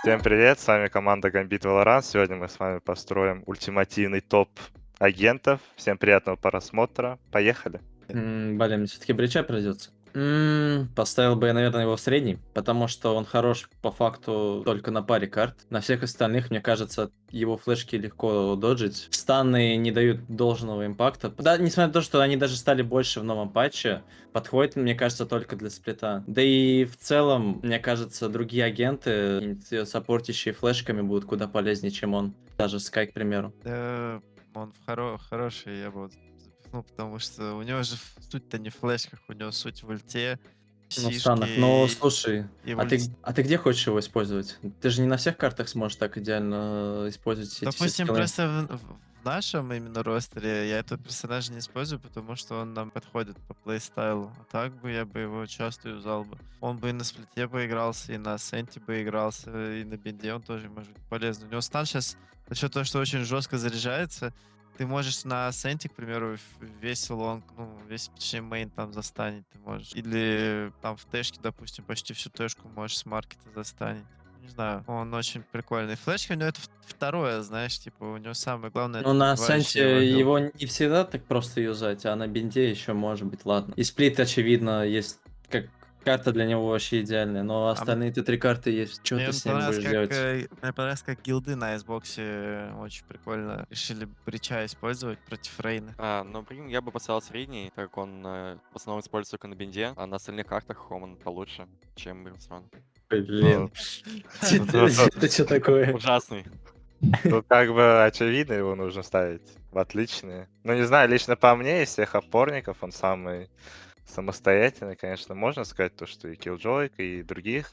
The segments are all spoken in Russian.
Всем привет, с вами команда Gambit Valorant. Сегодня мы с вами построим ультимативный топ агентов. Всем приятного просмотра. Поехали. Блин, мне все-таки брича придется. Поставил бы я, наверное, его в средний, потому что он хорош по факту только на паре карт. На всех остальных, мне кажется, его флешки легко доджить. Станы не дают должного импакта. Да, несмотря на то, что они даже стали больше в новом патче, подходит, мне кажется, только для сплита. Да и в целом, мне кажется, другие агенты, саппортящие флешками, будут куда полезнее, чем он. Даже Скай, к примеру. Да, он хороший, я бы вот запихнул, потому что у него же суть-то не в флешках, у него суть в ульте, Ну, в станах. Но сишки слушай, и в а ульте. ты где хочешь его использовать? Ты же не на всех картах сможешь так идеально использовать эти все Допустим, скиллы. просто в нашем именно ростере я этого персонажа не использую, потому что он нам подходит по плейстайлу. А так бы я бы его часто юзал бы. Он бы и на сплите бы игрался, и на сенте бы игрался, и на бинде он тоже может быть полезный. У него стан сейчас за счет того, что очень жестко заряжается, ты можешь на сенте, к примеру, весь лонг, ну, весь, точнее, мейн там застанить ты можешь. Или там в тэшке, допустим, почти всю тэшку можешь с маркета застанить. Не знаю, он очень прикольный. Флешка у него это второе, знаешь, типа у него самое главное Ну, это на выбивающая его сенте билд. его не всегда так просто юзать, а на бинде еще может быть, ладно. И сплит, очевидно, есть как карта для него вообще идеальная, но А остальные-то три карты есть. Что мне ты с ними понравилось, будешь делать? мне понравилось, как гилды на айсбоксе очень прикольно решили брича использовать против Рейна. Ну, блин, я бы поставил средний, так как он в основном используется только на бинде, а на остальных картах он получше, чем Бrimstone. Ну, Блин, ну, то- то- это что такое? Ужасный. Тут как бы очевидно, его нужно ставить в отличные. Ну, не знаю, лично по мне, из всех опорников он самый самостоятельный, конечно. Можно сказать то, что и Killjoy, и других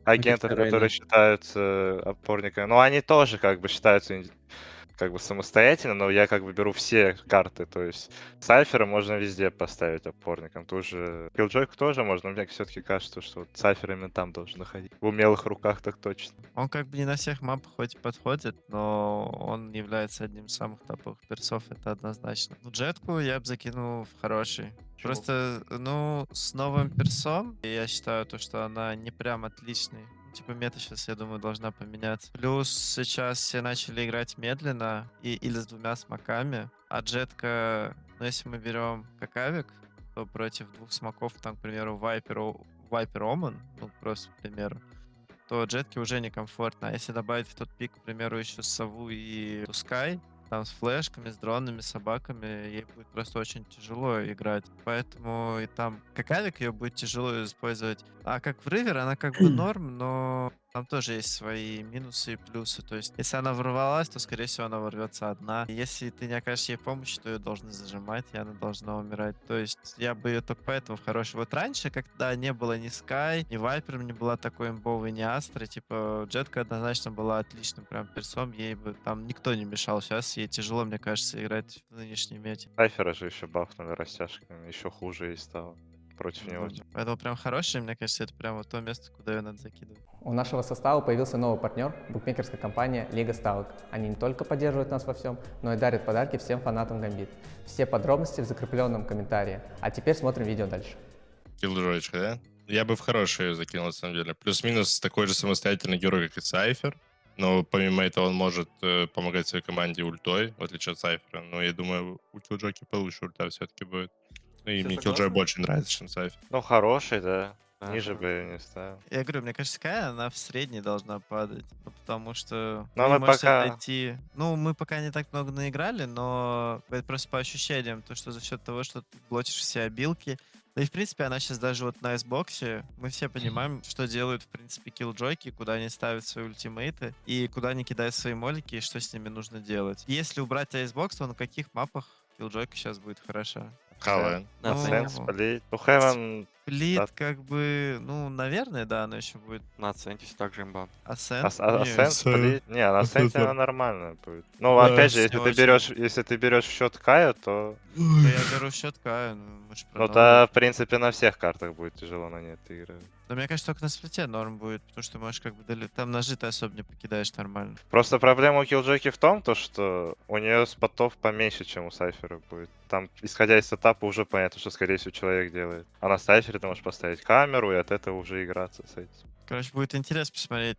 Как и агентов, все которые Рейны. считаются опорниками. Но они тоже как бы считаются как бы самостоятельно, но я как бы беру все карты, то есть Сайфера можно везде поставить опорником, тоже Killjoy тоже можно, но мне все-таки кажется, что вот Сайфер именно там должен находить. В умелых руках так точно. Он как бы не на всех мапах хоть и подходит, но он является одним из самых топовых персов, это однозначно. Ну, Джетку я бы закинул в хороший. Почему? Просто, ну, с новым персом, я считаю то, что она не прям отличный. Типа мета сейчас, я думаю, должна поменяться. Плюс сейчас все начали играть медленно или с двумя смоками. А Джетка, ну, если мы берем какавик, то против двух смоков, там, к примеру, Вайпер Оман, ну, просто, к примеру, то Джетке уже некомфортно. А если добавить в тот пик, к примеру, еще Сову и Тускай, там с флешками, с дронами, собаками, ей будет просто очень тяжело играть. Поэтому и там как авик ее будет тяжело использовать. А как в Ривер, она как бы норм, но там тоже есть свои минусы и плюсы. То есть, если она ворвалась, то, скорее всего, она ворвется одна. И если ты не окажешь ей помощи, то ее должны зажимать, и она должна умирать. То есть, я бы ее только поэтому в хороший. Вот раньше, когда не было ни Скай, ни Вайпер, не была такой имбовой, ни Астры, типа, Джетка однозначно была отличным прям персом, ей бы там никто не мешал. Сейчас ей тяжело, мне кажется, играть в нынешней мете. Сайфера же еще бафнули растяжками, еще хуже ей стало против него. Поэтому прям хороший, мне кажется, это прям вот то место, куда ее надо закидывать. У нашего состава появился новый партнер – букмекерская компания Лига Ставок. Они не только поддерживают нас во всем, но и дарят подарки всем фанатам Гамбит. Все подробности в закрепленном комментарии. А теперь смотрим видео дальше. Киллджойчка, да? Я бы в хорошую ее закинул, на самом деле. Плюс-минус такой же самостоятельный герой, как и Сайфер. Но помимо этого он может помогать своей команде ультой, в отличие от Сайфера. Но я думаю, у Киллджойки получше ульта все-таки будет. Ну и Все мне Киллджой согласны? больше нравится, чем Сайфер. Ну, хороший, да. Ниже Ага. бы я не ставил. Я говорю, мне кажется, Скай, она в средней должна падать, ну, потому что Но вы мы можете пока... найти... Ну, мы пока не так много наиграли, но это просто по ощущениям, то, что за счет того, что ты блочишь все обилки, да и, в принципе, она сейчас даже вот на айсбоксе, мы все понимаем, что делают, в принципе, киллджойки, куда они ставят свои ультимейты, и куда они кидают свои молики, и что с ними нужно делать. Если убрать айсбокс, то на каких мапах киллджойка сейчас будет хороша? КВН. На Ну, оценке. Сенс, Сплит. Ну, Heaven, Сплит, да. как бы, ну, наверное, да, она еще будет. На оценке все так же имба. Асцент? Не, Ascent, Сплит. Не, на Ascent она нормально будет. Ну, опять же, не если ты берешь в счет Каю, то... Да я беру счет Кая, ну, мы же про Ну, новую. то, в принципе, на всех картах будет тяжело на ней отыгрывать. Но мне кажется, только на сплите норм будет, потому что можешь как бы там ножи ты особо не покидаешь нормально. Просто проблема у Killjoy в том, то, что у нее спотов поменьше, чем у Сайфера будет. Там, исходя из сетапа, уже понятно, что, скорее всего, человек делает. А на Сайфере ты можешь поставить камеру и от этого уже играться с этим. Короче, будет интересно посмотреть,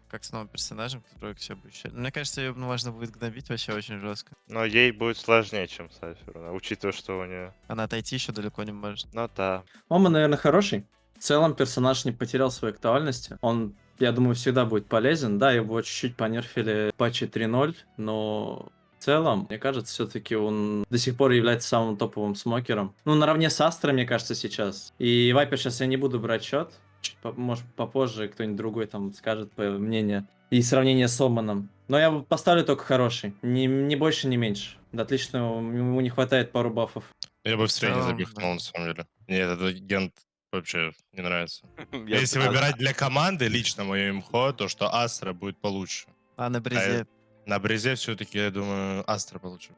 как с новым персонажем, который все будет ща- Мне кажется, ее можно будет гнобить вообще очень жестко. Но ей будет сложнее, чем Сайферу, учитывая, что у нее... Она отойти еще далеко не может. Ну да. Оман, наверное, хороший. В целом персонаж не потерял своей актуальности. Он, я думаю, всегда будет полезен. Да, его чуть-чуть понерфили в патче 3.0, но в целом, мне кажется, все-таки он до сих пор является самым топовым смокером. Ну, наравне с Астро, мне кажется, сейчас. И Вайпер сейчас я не буду брать счет. Чуть может, попозже кто-нибудь другой там скажет по мнение. И сравнение с Оманом. Но я поставлю только хороший. Не больше, не меньше. Да, отлично, ему не хватает пару бафов. Я бы в средний целом, запихнул, да. на самом деле. Мне этот агент вообще не нравится. Я Если бы- выбирать для команды, лично мое имхо, то что Астра будет получше. А на брезе... На Брезе все-таки, я думаю, Астра получше.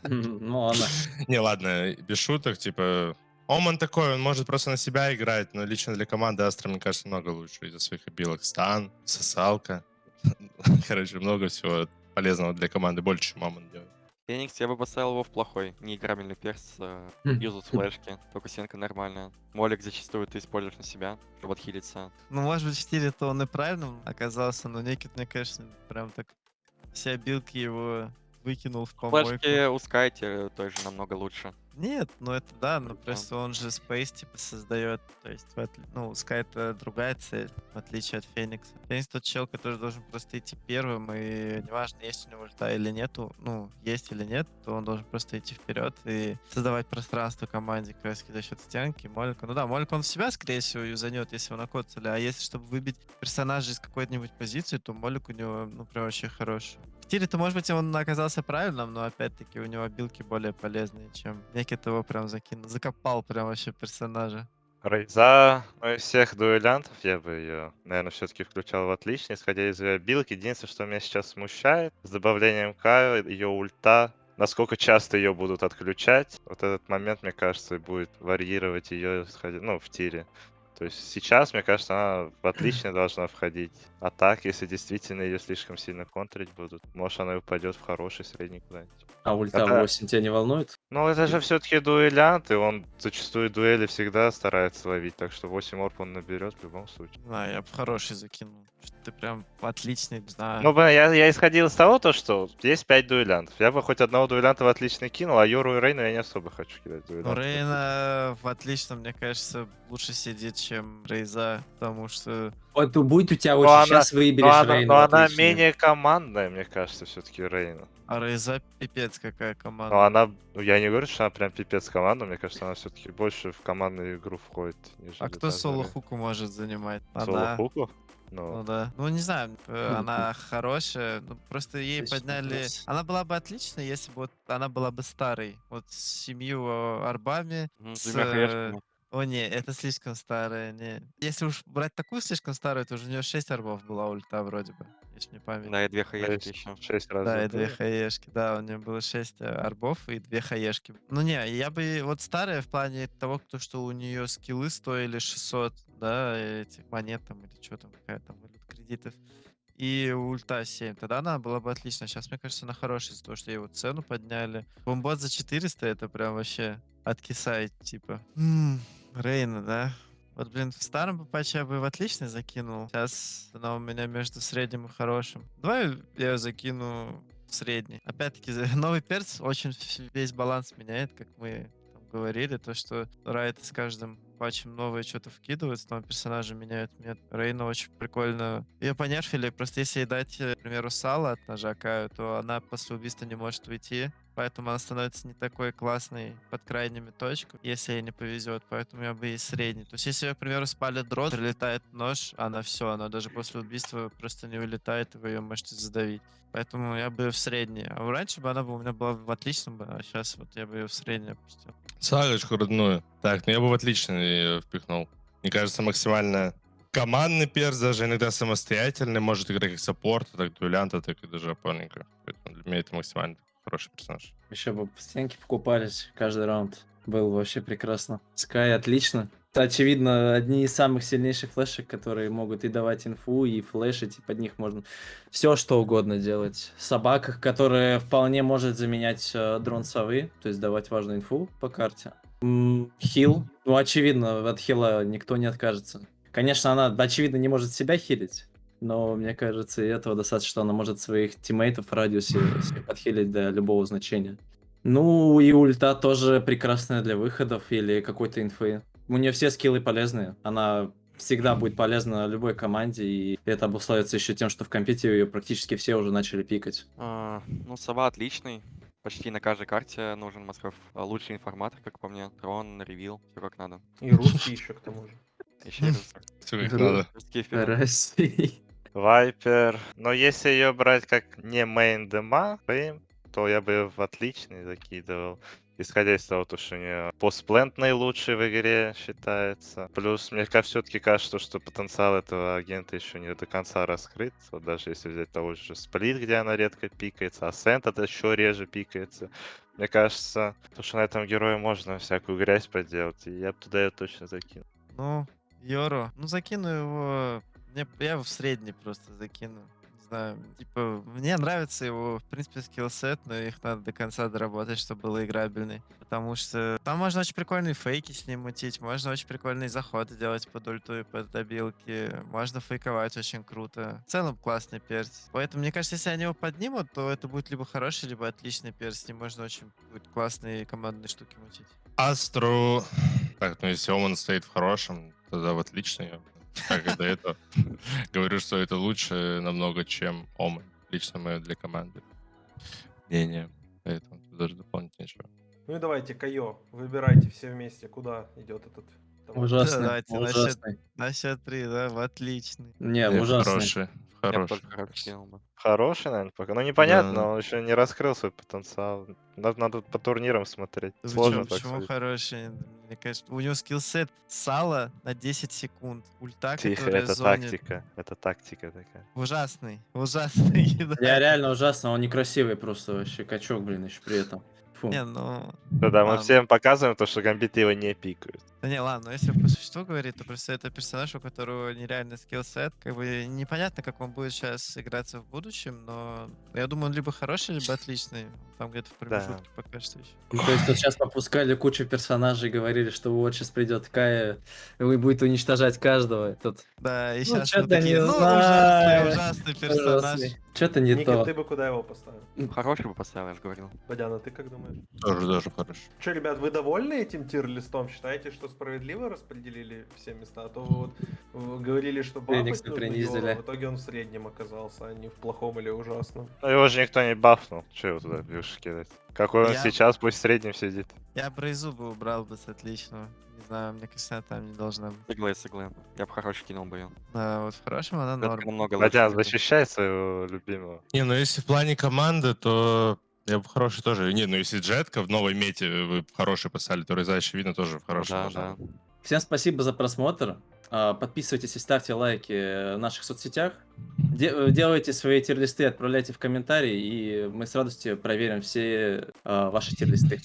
Ну ладно. Не, ладно, без шуток, типа... Оман такой, он может просто на себя играть, но лично для команды Астра, мне кажется, много лучше из-за своих обилок. Стан, сосалка. Короче, много всего полезного для команды, больше, чем Оман делает. Феникс, я бы поставил его в плохой. Неиграбельный перс, юзут флешки, фокусинка нормальная. Молик зачастую ты используешь на себя, чтобы отхилиться. Ну, может быть, в стиле-то он и правильным оказался, но Некит, мне кажется, прям так все обилки его выкинул в помойку. Флешки у Скайти тоже намного лучше. Нет, ну это да, но Круто. просто он же спейс типа создает, то есть, ну, Sky это другая цель, в отличие от Феникса. Феникс тот чел, который должен просто идти первым, и неважно, есть у него ульта или нету, ну, есть или нет, то он должен просто идти вперед и создавать пространство команде как раз за счет стенки, Молика. Ну да, Молик он в себя, скорее всего, юзанет, если его накоцали, а если чтобы выбить персонажа из какой-нибудь позиции, то Молик у него, ну, прям вообще хороший. В тире-то, может быть, он оказался правильным, но опять-таки у него билки более полезные, чем Некит его прям закинул. Закопал прям вообще персонажа. Рейза, ну, из всех дуэлянтов я бы ее, наверное, все-таки включал в отличие, исходя из ее билки. Единственное, что меня сейчас смущает, с добавлением Каю, ее ульта, насколько часто ее будут отключать. Вот этот момент, мне кажется, и будет варьировать ее, ну, в тире. То есть сейчас, мне кажется, она в отличие должна входить. А так, если действительно ее слишком сильно контрить будут, может, она и упадет в хороший средний куда-нибудь. А ульта Это- 8 тебя не волнует? Ну, это же все-таки дуэлянт, и он зачастую дуэли всегда старается ловить, так что 8 орб он наберет в любом случае. Да, я бы хороший закинул. Что ты прям отличный, не знаю. Ну, блин, я исходил из того, то, что есть 5 дуэлянтов. Я бы хоть одного дуэлянта в отличный кинул, а Юру и Рейну я не особо хочу кидать Ну, дуэлянтов. Рейна в отличном, мне кажется, лучше сидит, чем Рейза, потому что... Вот будет у тебя Ну, очень, она- сейчас Но выберешь она, Рейну но она отличную. менее командная, мне кажется, все-таки Рейна. А Рейза пипец какая команда. Но она, ну, я не говорю, что она прям пипец команда, мне кажется, она все-таки больше в командную игру входит. А нежели кто даже соло-хуку может занимать? Рейна. Она... Соло-хуку? Ну Ну, да. Ну не знаю, она хорошая. Ну, просто ей Отличный подняли. вопрос. Она была бы отличной, если бы вот она была бы старой. Вот с 7 арбами. С С, двумя хаешками. О, не, это слишком старая. Не. Если уж брать такую слишком старую, то уже у нее 6 арбов была ульта вроде бы. Если мне память. Да, и 2 хаешки еще. 6 раз Да, и за 2 туры. хаешки. Да, у нее было 6 арбов и 2 хаешки. Ну не, я бы вот старая в плане того, кто, что у нее скиллы стоили 600, да, этих монет там или что там, какая там валюта кредитов. И ульта 7. Тогда она была бы отлично. Сейчас, мне кажется, она хорошая из-за того, что его цену подняли. Бомбот за 400 это прям вообще откисает, типа. Рейна, да? Вот, блин, в старом бы патче я бы в отличный закинул. Сейчас она у меня между средним и хорошим. Давай я её закину в средний. Опять-таки, новый перс очень весь баланс меняет, как мы там говорили. То, что Райт с каждым патчем новое что-то вкидывают, там персонажи меняют. Мне Рейна очень прикольно. Ее понерфили, просто если ей дать, к примеру, сало от ножа Каю, то она после убийства не может уйти. Поэтому она становится не такой классной под крайними точками, если ей не повезет. Поэтому я бы ей средний. То есть, если ее, к примеру, спалит дрот, прилетает нож, она все, она даже после убийства просто не улетает, и вы ее можете задавить. Поэтому я бы ее в средний. А раньше бы она бы у меня была в отличном, а сейчас вот я бы ее в средний опустил. Сагочку родную. Так, ну я бы в отличный её впихнул. Мне кажется, максимально командный перс, даже иногда самостоятельный, может играть как саппорт, так дуэлянта, так и даже опорника. Поэтому для меня это максимально хороший персонаж. Еще бы стенки покупались каждый раунд. Было вообще прекрасно. Скай отлично. Это, очевидно, одни из самых сильнейших флешек, которые могут и давать инфу, и флешить, и под них можно все что угодно делать. Собака, которая вполне может заменять дрон совы, то есть давать важную инфу по карте. Хил. Ну, очевидно, от хила никто не откажется. Конечно, она, очевидно, не может себя хилить. Но мне кажется, и этого достаточно, что она может своих тиммейтов в радиусе всех подхилить до любого значения. Ну, и ульта тоже прекрасная для выходов или какой-то инфы. У нее все скиллы полезные. Она всегда будет полезна любой команде, и это обусловится еще тем, что в компете ее практически все уже начали пикать. Ну, Сова отличный. Почти на каждой карте нужен Москов. Лучший информатор, как по мне. Трон, ревил, все как надо. И русский еще к тому же. Еще и русский. Всё как надо. Русские фильмы. России. Вайпер. Но если ее брать как не мейн дема, то я бы ее в отличный закидывал. Исходя из того, что у нее постплент наилучший в игре считается. Плюс, мне все-таки кажется, что потенциал этого агента еще не до конца раскрыт. Вот даже если взять того же сплит, где она редко пикается, Асцент это еще реже пикается. Мне кажется, что на этом герое можно всякую грязь поделать, и я бы туда ее точно закинул. Ну, Йоро. Ну, закину его... Я его в средний просто закину. Не знаю, типа, мне нравится его, в принципе, скиллсет, но их надо до конца доработать, чтобы был играбельный. Потому что там можно очень прикольные фейки с ним мутить, можно очень прикольные заходы делать под ульту и под добилки, можно фейковать очень круто. В целом классный перс. Поэтому, мне кажется, если они его поднимут, то это будет либо хороший, либо отличный перс. С ним можно очень будет классные командные штуки мутить. Астру. Так, ну если Оман стоит в хорошем, тогда в отличный. Как и до этого. Говорю, что это лучше намного, чем Оман. Лично мое для команды. Мнение. Поэтому тут даже дополнить нечего. Ну и давайте, Кайо, выбирайте все вместе, куда идет этот... товарищ. Ужасный, Давайте, ужасный. На счет 3, да, в отличный. Не, Я ужасный. хороший. Я бы Хороший. только хороший кинул бы. Хороший, наверное, пока. Ну, непонятно, Да. он еще не раскрыл свой потенциал. Надо по турнирам смотреть. Да вы Сложно чё, так почему судить. хороший? Мне кажется, у него скиллсет сало на 10 секунд. Ульта, Тихо, которая это зонит. тактика. Это тактика такая. Ужасный, ужасный. да. Я реально ужасно, он некрасивый просто вообще, качок, блин, еще при этом. Фу. Не, ну... Да, мы ладно. всем показываем то, что гамбиты его не пикают. Да не, ладно, но если по существу говорить, то просто это персонаж, у которого нереальный скиллсет. Как бы непонятно, как он будет сейчас играться в будущем, но я думаю, он либо хороший, либо отличный. Там где-то в промежутке пока что еще. Ну, то есть тут сейчас попускали кучу персонажей, говорили, что вот сейчас придет Кая и будет уничтожать каждого. Тут Да, и Ну, сейчас чё-то такие, не ну, знаю. ужасный персонаж. Что-то не Никит, то. ты бы куда его поставил? Хороший бы поставил, я же говорил. Бадяна, ты как думаешь? Тоже хороший. Че, ребят, вы довольны этим тир-листом? Считаете, что справедливо распределили все места? А то вы вот говорили, что бафать Феникса нужно принизили. Йоро, в итоге он в среднем оказался, а не в плохом или ужасном. Но его же никто не бафнул. Че его туда будешь кидать? Какой он Я- сейчас, пусть в среднем сидит. Я Брейзу бы убрал бы с отличного. Не знаю, мне кажется, она там не должна быть. Сиглы. Я бы хороший кинул бы ее. Да, вот в хорошем она Это норм. намного лучше. Бадян, будет. защищай своего любимого. Не, ну если в плане команды, то я бы хороший тоже. Не, ну если Джетка в новой мете вы хороший поставили, то Рейза, очевидно, тоже в хорошем. Да, должна да. быть. Всем спасибо за просмотр. Подписывайтесь и ставьте лайки в наших соцсетях. Делайте свои тир-листы, отправляйте в комментарии, и мы с радостью проверим все ваши тир-листы.